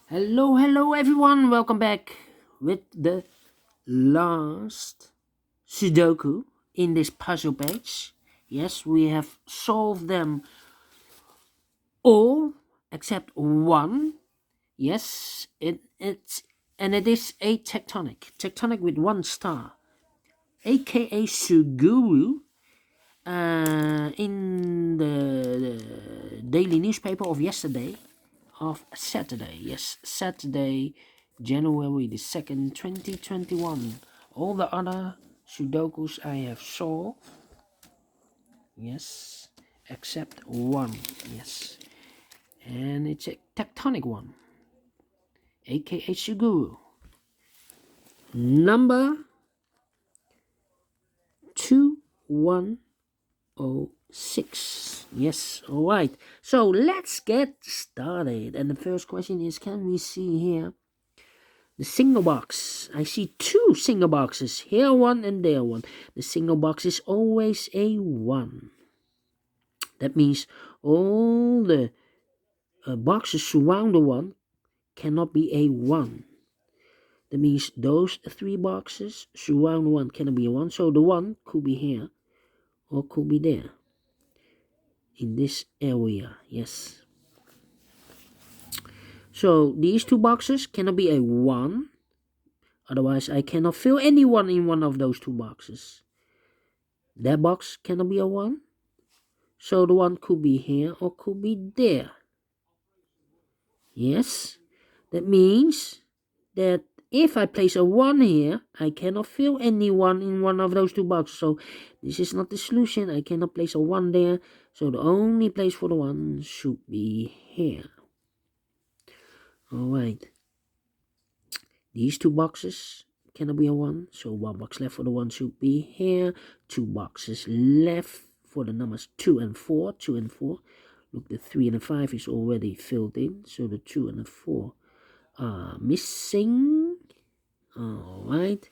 Hello everyone, welcome back with the last Sudoku in this puzzle page. Yes, we have solved them all except one. Yes, it is a tectonic with one star, a.k.a. Suguru. In the daily newspaper of yesterday, of Saturday. Yes, Saturday, January the 2nd, 2021. All the other Sudokus I have solved. Yes, except one. Yes, and it's a tectonic one, aka Suguru. Number 2106. Yes, alright. So let's get started. And the first question is, can we see here the single box? I see two single boxes, here one and there one. The single box is always a 1. That means all the boxes surround the 1 cannot be a 1. That means those 3 boxes surround 1 cannot be a 1. So the 1 could be here or could be there in this area. Yes. So these 2 boxes cannot be a 1. Otherwise, I cannot fill anyone in one of those 2 boxes. That box cannot be a 1. So the 1 could be here or could be there. Yes. That means that if I place a 1 here, I cannot fill anyone in one of those 2 boxes. So this is not the solution. I cannot place a 1 there. So the only place for the 1 should be here. Alright. These 2 boxes cannot be a 1. So 1 box left for the 1 should be here. 2 boxes left for the numbers 2 and 4. 2 and 4. Look, the 3 and the 5 is already filled in. So the 2 and the 4 are missing. Alright.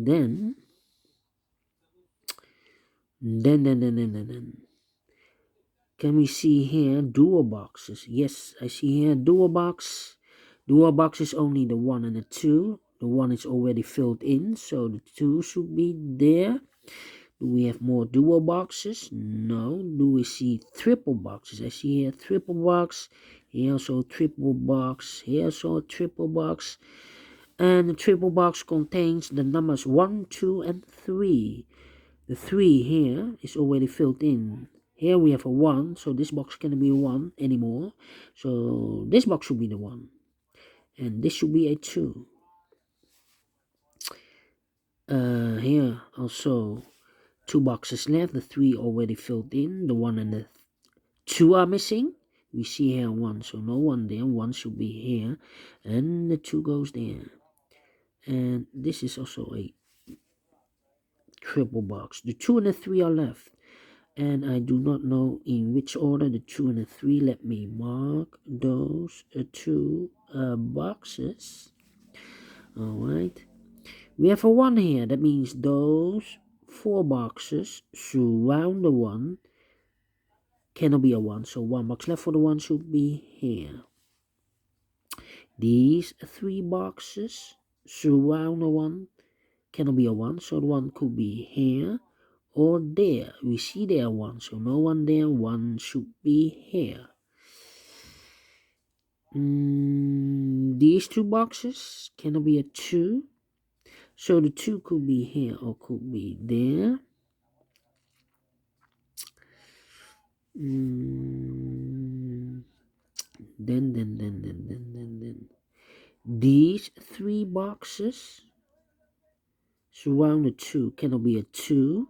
Then. Can we see here dual boxes? Yes, I see here dual box. Dual box is only the 1 and the 2. The 1 is already filled in, so the 2 should be there. Do we have more dual boxes? No. Do we see triple boxes? I see here triple box. Here also triple box. Here also a triple box. And the triple box contains the numbers 1, 2, and 3. The 3 here is already filled in. Here we have a 1, so this box cannot be a 1 anymore. So this box should be the 1. And this should be a 2. Here also 2 boxes left. The 3 already filled in. The 1 and the 2 are missing. We see here 1, so no 1 there. 1 should be here. And the 2 goes there. And this is also a triple box. The 2 and the 3 are left. And I do not know in which order the 2 and the 3. Let me mark those 2 boxes. Alright. We have a 1 here. That means those 4 boxes surround the 1 cannot be a 1. So 1 box left for the 1 should be here. These 3 boxes surround the 1 cannot be a 1. So the 1 could be here or there. We see there 1, so no 1 there. 1 should be here. These 2 boxes cannot be a 2, so the 2 could be here or could be there. Then these 3 boxes surround the 2 cannot be a 2.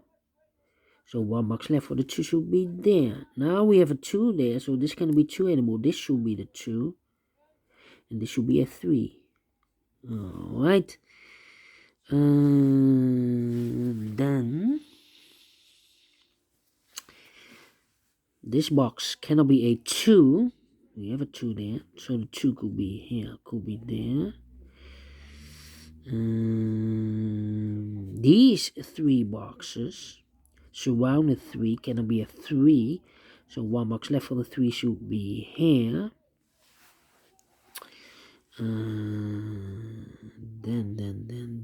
So 1 box left for the 2 should be there. Now we have a 2 there, so this cannot be 2 anymore. This should be the 2. And this should be a 3. Alright. Then this box cannot be a 2. We have a 2 there. So the 2 could be here, could be there. These 3 boxes surround the 3 cannot be a 3. So 1 box left for the 3 should be here. Then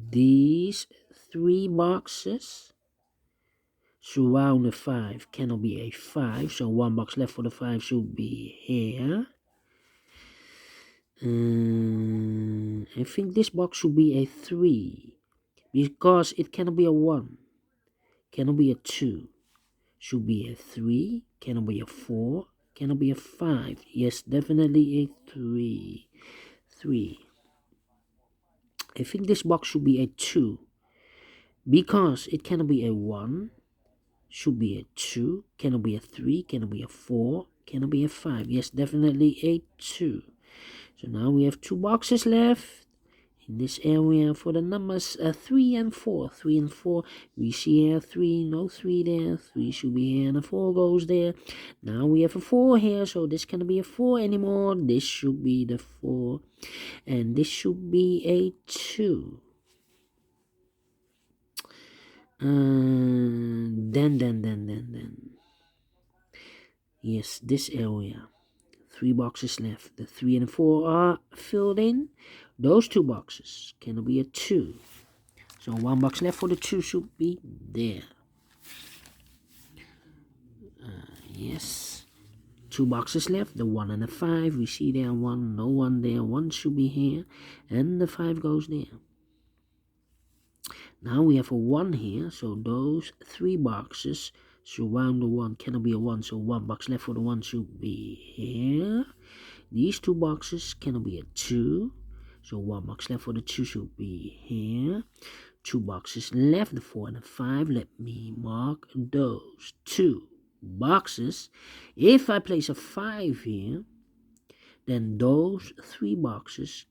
these 3 boxes surround the 5 cannot be a 5, so 1 box left for the 5 should be here. I think this box should be a 3 because it cannot be a 1, cannot be a 2, should be a 3, cannot be a 4, cannot be a 5. Yes, definitely a 3. I think this box should be a 2 because it cannot be a 1, should be a 2, cannot be a 3, cannot be a 4, cannot be a 5. Yes, definitely a 2. So now we have 2 boxes left in this area for the numbers 3 and 4. 3 and 4, we see here 3, no 3 there, 3 should be here and a 4 goes there. Now we have a 4 here, so this cannot be a 4 anymore. This should be the 4 and this should be a 2. Then yes, this area, 3 boxes left. The 3 and 4 are filled in. Those 2 boxes cannot be a 2, so 1 box left for the 2 should be there. Yes, 2 boxes left. The 1 and the 5, we see there 1, no 1 there. 1 should be here and the 5 goes there. Now we have a 1 here, so those 3 boxes surround the 1, cannot be a 1, so 1 box left for the 1 should be here. These 2 boxes cannot be a 2, so 1 box left for the 2 should be here. 2 boxes left, the 4 and the 5. Let me mark those 2 boxes. If I place a 5 here, then those 3 boxes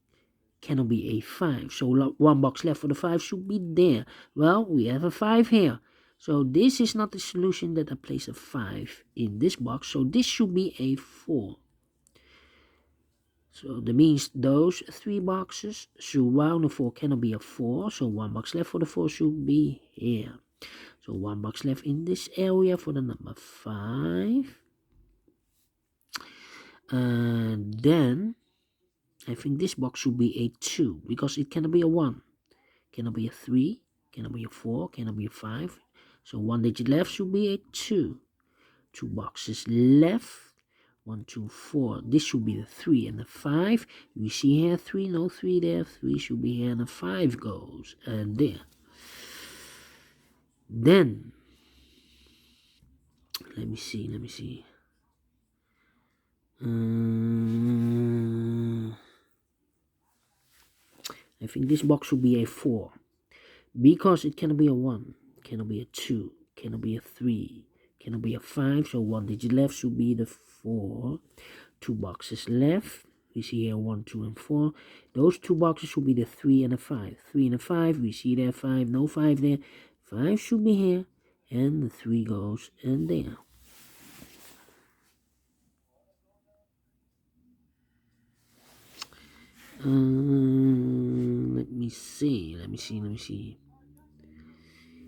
cannot be a 5, so 1 box left for the 5 should be there. Well, we have a 5 here, so this is not the solution that I place a 5 in this box, so this should be a 4. So that means those 3 boxes surround the 4 cannot be a 4, so 1 box left for the 4 should be here. So 1 box left in this area for the number 5. And then I think this box should be a 2 because it cannot be a 1, cannot be a 3, cannot be a 4, cannot be a 5. So 1 digit left should be a 2. 2 boxes left. 1, 2, 4. This should be the 3 and the 5. We see here 3, no 3 there. 3 should be here and the 5 goes and there. Then let me see. I think this box should be a 4 because it cannot be a 1, cannot be a 2, cannot be a 3, cannot be a 5, so 1 digit left should be the 4. 2 boxes left. We see here 1, 2, and 4. Those 2 boxes should be the 3 and the 5. 3 and the 5, we see there 5, no 5 there. 5 should be here, and the 3 goes in there. Let me see.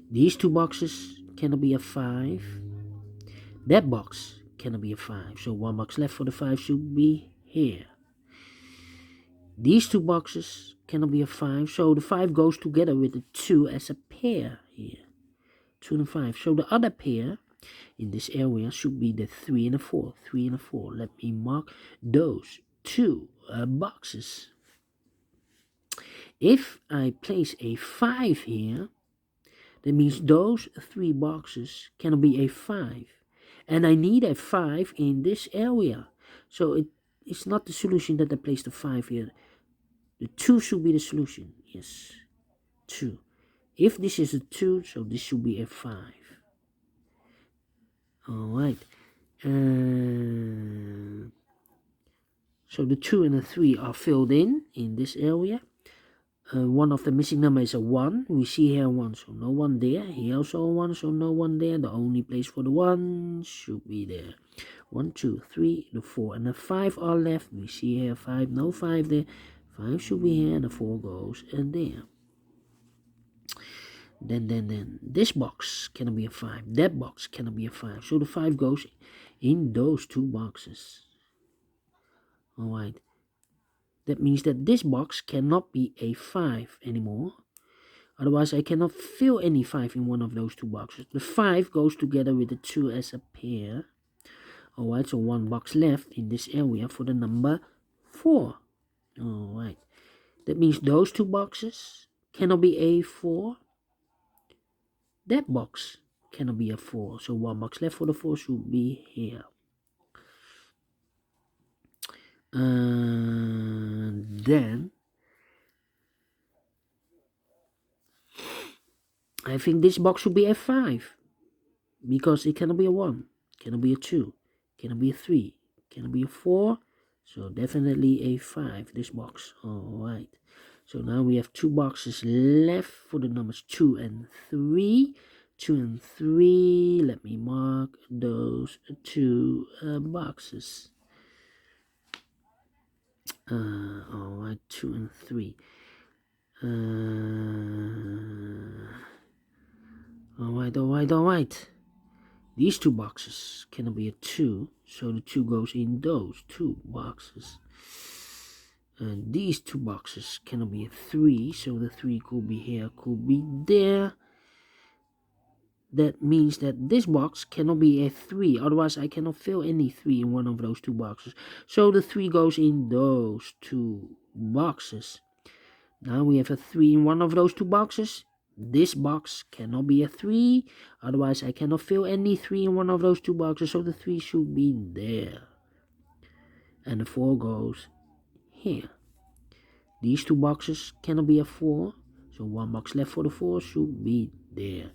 These 2 boxes cannot be a 5. That box cannot be a 5, so 1 box left for the 5 should be here. These 2 boxes cannot be a 5, so the 5 goes together with the 2 as a pair here. 2 and 5. So the other pair in this area should be the 3 and the 4. 3 and the 4. Let me mark those 2 boxes. If I place a 5 here, that means those 3 boxes cannot be a 5. And I need a 5 in this area. So it's not the solution that I place the 5 here. The 2 should be the solution. Yes, 2. If this is a 2, so this should be a 5. Alright. So the 2 and the 3 are filled in this area. One of the missing number is a 1. We see here 1, so no 1 there. Here also 1, so no 1 there. The only place for the 1 should be there. 1, 2, 3, the 4 and the 5 are left. We see here 5, no 5 there. 5 should be here, and the 4 goes in there. Then this box cannot be a 5. That box cannot be a 5. So the 5 goes in those two boxes. Alright, that means that this box cannot be a 5 anymore. Otherwise, I cannot fill any 5 in one of those two boxes. The 5 goes together with the 2 as a pair. Alright, so one box left in this area for the number 4. Alright, that means those two boxes cannot be a 4. That box cannot be a 4. So one box left for the 4 should be here. Then I think this box should be a 5 because it cannot be a 1, cannot be a 2, cannot be a 3, cannot be a 4. So definitely a 5, this box. Alright, so now we have two boxes left for the numbers 2 and 3. 2 and 3, let me mark those two boxes. Alright, 2 and 3. Alright. These two boxes cannot be a 2, so the 2 goes in those two boxes. And these two boxes cannot be a 3, so the 3 could be here, could be there. That means that this box cannot be a 3, otherwise I cannot fill any 3 in one of those two boxes. So the 3 goes in those two boxes. Now we have a 3 in one of those two boxes. This box cannot be a 3, otherwise I cannot fill any 3 in one of those two boxes, so the 3 should be there. And the 4 goes here. These two boxes cannot be a 4, so one box left for the 4 should be there.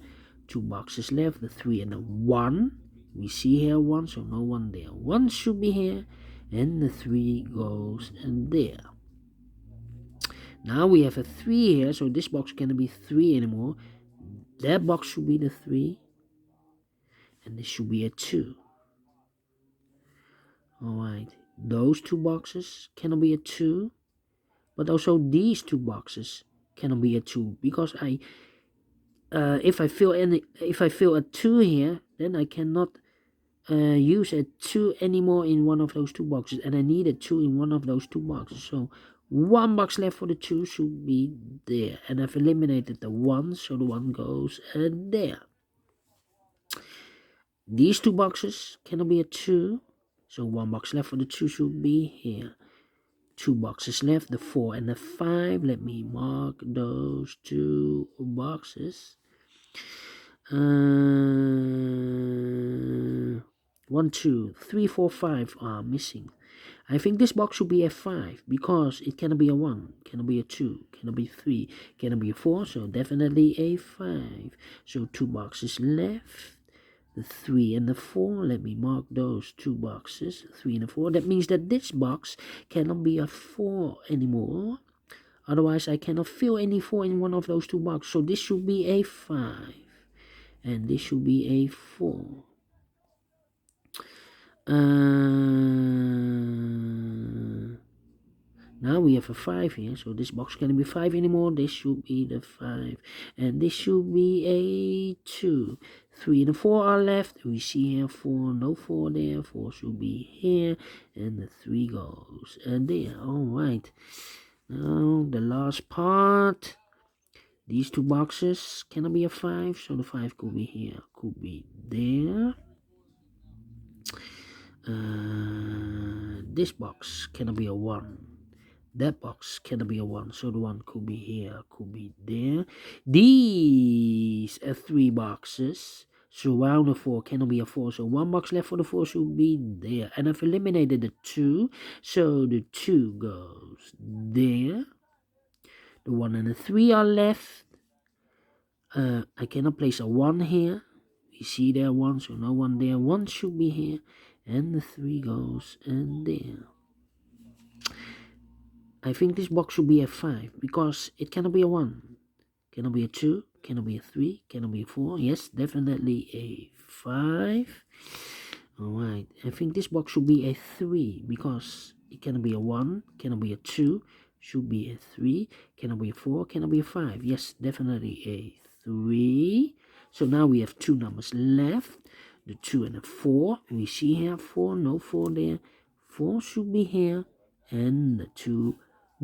Two boxes left, the 3 and the 1. We see here 1, so no 1 there. 1 should be here, and the 3 goes there. Now we have a 3 here, so this box cannot be 3 anymore. That box should be the 3, and this should be a 2. Alright, those two boxes cannot be a 2, but also these two boxes cannot be a 2, because if I fill a 2 here, then I cannot use a 2 anymore in one of those two boxes, and I need a 2 in one of those two boxes. So one box left for the 2 should be there, and I've eliminated the 1, so the 1 goes there. These two boxes cannot be a 2, so one box left for the 2 should be here. Two boxes left, the 4 and the 5. Let me mark those two boxes. 1, 2, 3, 4, 5 are missing. I think this box should be a 5 because it cannot be a 1, cannot be a 2, cannot be 3, cannot be a 4, so definitely a 5. So two boxes left, the 3 and the 4. Let me mark those two boxes, 3 and the 4. That means that this box cannot be a 4 anymore. Otherwise, I cannot fill any 4 in one of those two boxes. So this should be a 5. And this should be a 4. Now we have a 5 here, so this box cannot be 5 anymore. This should be the 5, and this should be a 2. 3 and 4 are left. We see here 4, no 4 there. 4 should be here, and the 3 goes there. Alright, now the last part. These two boxes cannot be a 5, so the 5 could be here, could be there. This box cannot be a 1. That box cannot be a 1, so the 1 could be here, could be there. These are 3 boxes surround the 4, cannot be a 4, so one box left for the 4 should be there. And I've eliminated the 2, so the 2 goes there. The 1 and the 3 are left. I cannot place a 1 here. We see there 1, so no 1 there. 1 should be here, and the 3 goes there. I think this box should be a 5 because it cannot be a 1, cannot be a 2, cannot be a 3, cannot be a 4. Yes, definitely a 5. Alright, I think this box should be a 3 because it cannot be a 1, cannot be a 2, should be a 3, cannot be a 4, cannot be a 5. Yes, definitely a 3. So now we have 2 numbers left. the 2 and the 4. We see here 4, no 4 there. 4 should be here, and the 2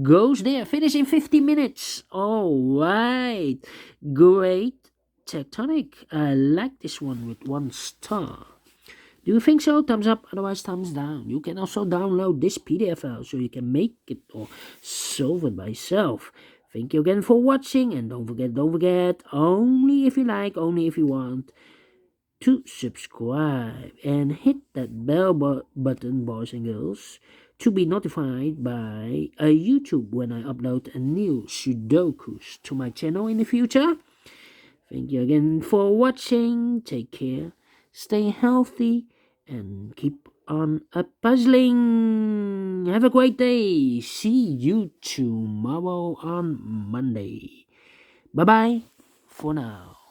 goes there. Finish in 50 minutes. All right, great Tectonic. I like this one with 1 star. Do you think so? Thumbs up, otherwise thumbs down. You can also download this PDF file so you can make it or solve it by yourself. Thank you again for watching, and don't forget, only if you like, only if you want, to subscribe and hit that bell button, boys and girls, to be notified by YouTube when I upload a new Sudokus to my channel in the future. Thank you again for watching. Take care, stay healthy, and keep on puzzling. Have a great day. See you tomorrow on Monday. Bye bye for now.